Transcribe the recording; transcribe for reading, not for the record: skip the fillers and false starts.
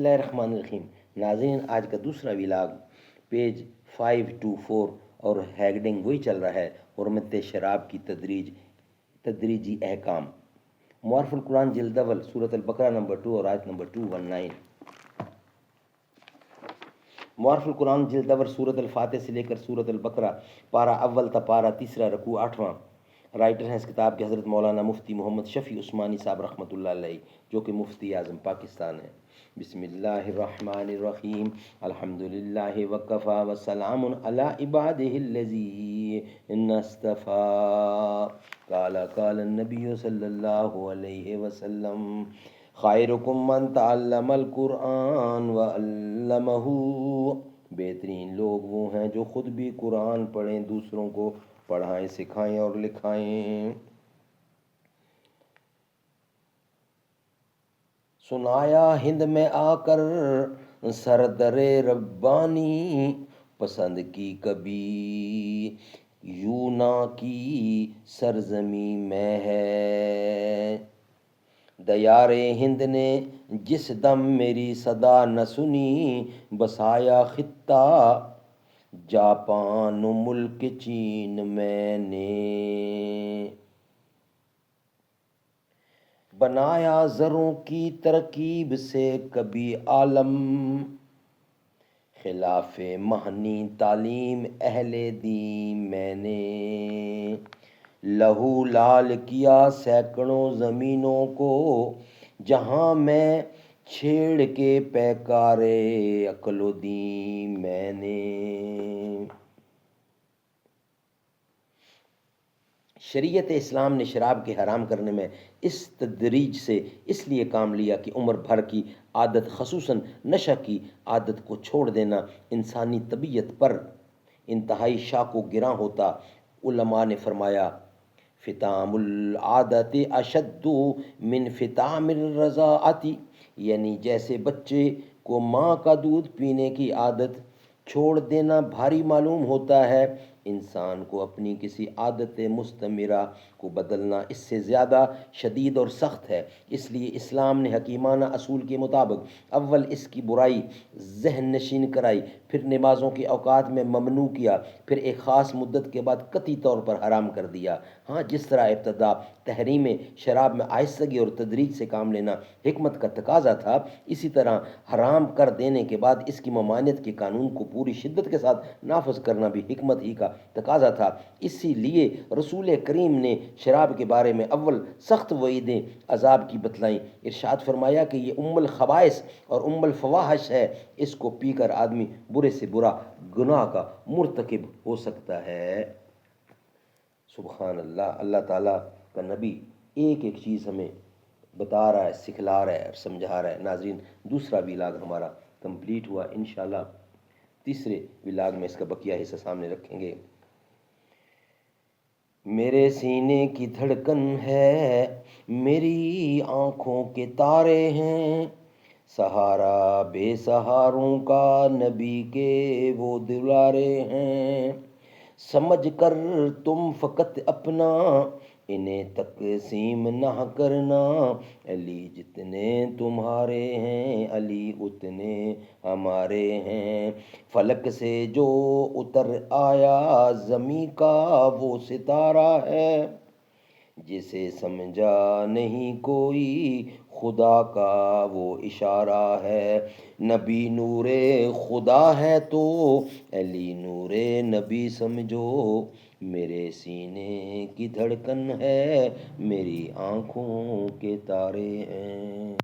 بسم اللہ الرحمن الرحیم۔ ناظرین، آج کا دوسرا ولاگ پیج 524 اور ہیڈنگ وہی چل رہا ہے، حرمت شراب کی تدریجی احکام۔ معارف القرآن جلد اول سورۃ البقرہ نمبر 2 اور آیت نمبر 219۔ معارف القرآن جلد اول سورۃ الفاتح سے لے کر سورۃ البقرہ پارہ اول تا پارہ تیسرا رکوع 8واں۔ رائٹر ہیں اس کتاب کے حضرت مولانا مفتی محمد شفیع عثمانی صاحب رحمۃ اللہ علیہ، جو کہ مفتی اعظم پاکستان ہیں۔ بسم اللہ الرحمن الرحیم۔ الحمد للہ وکفی وسلام علی عبادہ الذین اصطفیٰ۔ قال النبی صلی اللہ علیہ وسلم خیرکم من تعلم القرآن وعلمہ۔ بہترین لوگ وہ ہیں جو خود بھی قرآن پڑھیں، دوسروں کو پڑھائیں، سکھائیں اور لکھائیں۔ سنایا ہند میں آ کر سردر ربانی، پسند کی کبھی یونا کی سرزمی میں ہے۔ دیار ہند نے جس دم میری صدا نہ سنی، بسایا خطہ جاپان و ملک چین میں نے۔ بنایا زروں کی ترکیب سے کبھی عالم، خلاف مہنی تعلیم اہل دین میں نے۔ لہو لال کیا سینکڑوں زمینوں کو، جہاں میں چھیڑ کے پیکارے عقل و دین میں نے۔ شریعت اسلام نے شراب کے حرام کرنے میں اس تدریج سے اس لیے کام لیا کہ عمر بھر کی عادت، خصوصاً نشہ کی عادت کو چھوڑ دینا انسانی طبیعت پر انتہائی شاق و گراں ہوتا۔ علماء نے فرمایا فطام العادت اشد من فطام الرضاعت، یعنی جیسے بچے کو ماں کا دودھ پینے کی عادت چھوڑ دینا بھاری معلوم ہوتا ہے، انسان کو اپنی کسی عادت مستمرہ کو بدلنا اس سے زیادہ شدید اور سخت ہے۔ اس لیے اسلام نے حکیمانہ اصول کے مطابق اول اس کی برائی ذہن نشین کرائی، پھر نمازوں کے اوقات میں ممنوع کیا، پھر ایک خاص مدت کے بعد قطعی طور پر حرام کر دیا۔ ہاں، جس طرح ابتدا تحریم شراب میں آہستگی اور تدریج سے کام لینا حکمت کا تقاضا تھا، اسی طرح حرام کر دینے کے بعد اس کی ممانعت کے قانون کو پوری شدت کے ساتھ نافذ کرنا بھی حکمت ہی کا تقاضا تھا۔ اسی لیے رسول کریم نے شراب کے بارے میں اول سخت وعیدیں عذاب کی بتلائیں۔ ارشاد فرمایا کہ یہ ام الخبائث اور ام الفواحش ہے، اس کو پی کر آدمی برے سے برا گناہ کا مرتکب ہو سکتا ہے۔ سبحان اللہ۔ اللہ تعالیٰ کا نبی ایک ایک چیز ہمیں بتا رہا ہے، سکھلا رہا ہے اور سمجھا رہا ہے۔ ناظرین، دوسرا ولاگ ہمارا کمپلیٹ ہوا، انشاءاللہ تیسرے ولاگ میں اس کا بقیہ حصہ سامنے رکھیں گے۔ میرے سینے کی دھڑکن ہے، میری آنکھوں کے تارے ہیں، سہارا بے سہاروں کا نبی کے وہ دلارے ہیں۔ سمجھ کر تم فقط اپنا انہیں تقسیم نہ کرنا، علی جتنے تمہارے ہیں علی اتنے ہمارے ہیں۔ فلک سے جو اتر آیا زمیں کا وہ ستارہ ہے، جسے سمجھا نہیں کوئی خدا کا وہ اشارہ ہے۔ نبی نور خدا ہے تو علی نور نبی سمجھو، میرے سینے کی دھڑکن ہے، میری آنکھوں کے تارے ہیں۔